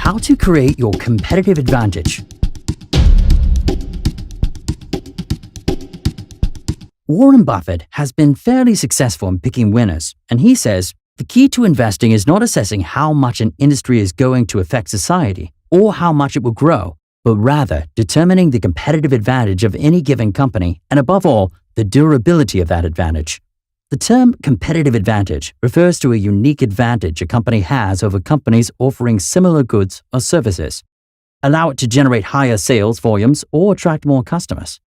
How to create your competitive advantage. Warren Buffett has been fairly successful in picking winners, and he says, the key to investing is not assessing how much an industry is going to affect society or how much it will grow, but rather determining the competitive advantage of any given company and, above all, the durability of that advantage. The term competitive advantage refers to a unique advantage a company has over companies offering similar goods or services. Allow it to generate higher sales volumes or attract more customers.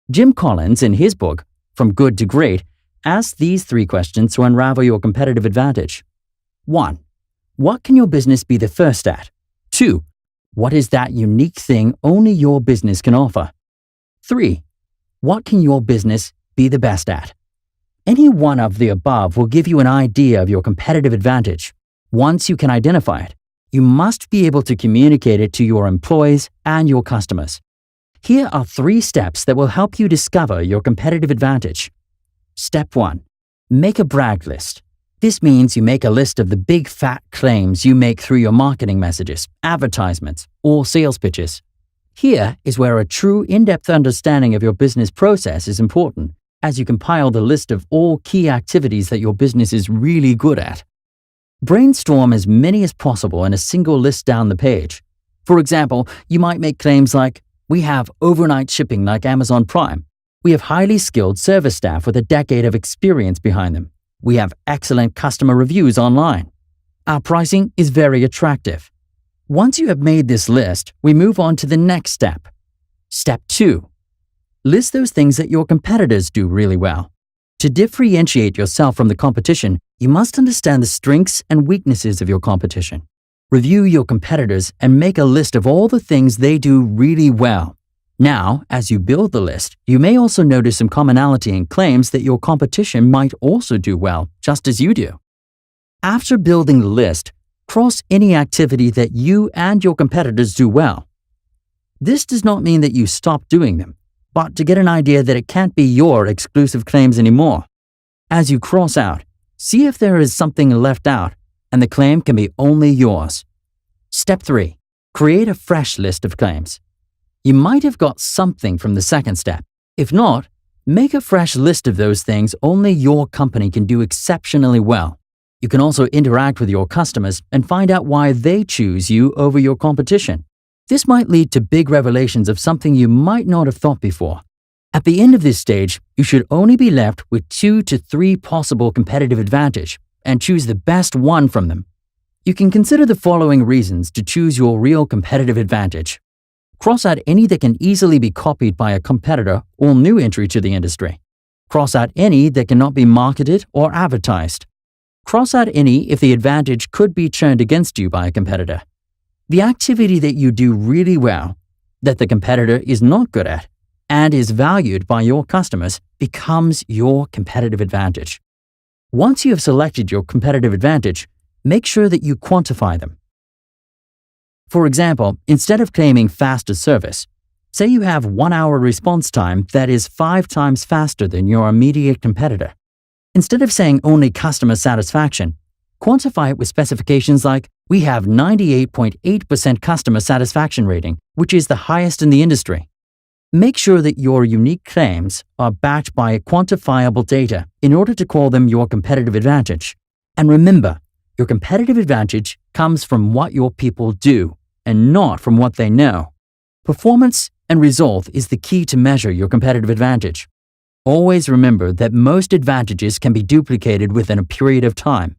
Jim Collins, in his book, From Good to Great, asks these 3 questions to unravel your competitive advantage. 1. What can your business be the first at? 2. What is that unique thing only your business can offer? 3. What can your business be the best at? Any one of the above will give you an idea of your competitive advantage. Once you can identify it, you must be able to communicate it to your employees and your customers. Here are 3 steps that will help you discover your competitive advantage. Step 1. Make a brag list. This means you make a list of the big fat claims you make through your marketing messages, advertisements, or sales pitches. Here is where a true in-depth understanding of your business process is important, as you compile the list of all key activities that your business is really good at. Brainstorm as many as possible in a single list down the page. For example, you might make claims like, we have overnight shipping like Amazon Prime. We have highly skilled service staff with a decade of experience behind them. We have excellent customer reviews online. Our pricing is very attractive. Once you have made this list, we move on to the next step. Step 2. List those things that your competitors do really well. To differentiate yourself from the competition, you must understand the strengths and weaknesses of your competition. Review your competitors and make a list of all the things they do really well. Now, as you build the list, you may also notice some commonality in claims that your competition might also do well, just as you do. After building the list, cross any activity that you and your competitors do well. This does not mean that you stop doing them, but to get an idea that it can't be your exclusive claims anymore. As you cross out, see if there is something left out, and the claim can be only yours. Step 3. Create a fresh list of claims. You might have got something from the second step. If not, make a fresh list of those things only your company can do exceptionally well. You can also interact with your customers and find out why they choose you over your competition. This might lead to big revelations of something you might not have thought before. At the end of this stage, you should only be left with 2 to 3 possible competitive advantage and choose the best one from them. You can consider the following reasons to choose your real competitive advantage. Cross out any that can easily be copied by a competitor or new entry to the industry. Cross out any that cannot be marketed or advertised. Cross out any if the advantage could be turned against you by a competitor. The activity that you do really well, that the competitor is not good at, and is valued by your customers becomes your competitive advantage. Once you have selected your competitive advantage, make sure that you quantify them. For example, instead of claiming faster service, say you have 1-hour response time that is 5 times faster than your immediate competitor. Instead of saying only customer satisfaction, quantify it with specifications like, we have 98.8% customer satisfaction rating, which is the highest in the industry. Make sure that your unique claims are backed by quantifiable data in order to call them your competitive advantage. And remember, your competitive advantage comes from what your people do and not from what they know. Performance and result is the key to measure your competitive advantage. Always remember that most advantages can be duplicated within a period of time.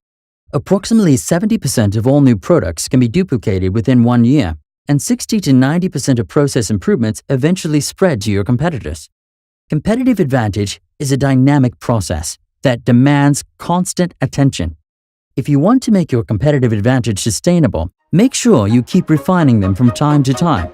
Approximately 70% of all new products can be duplicated within 1 year, and 60 to 90% of process improvements eventually spread to your competitors. Competitive advantage is a dynamic process that demands constant attention. If you want to make your competitive advantage sustainable, make sure you keep refining them from time to time.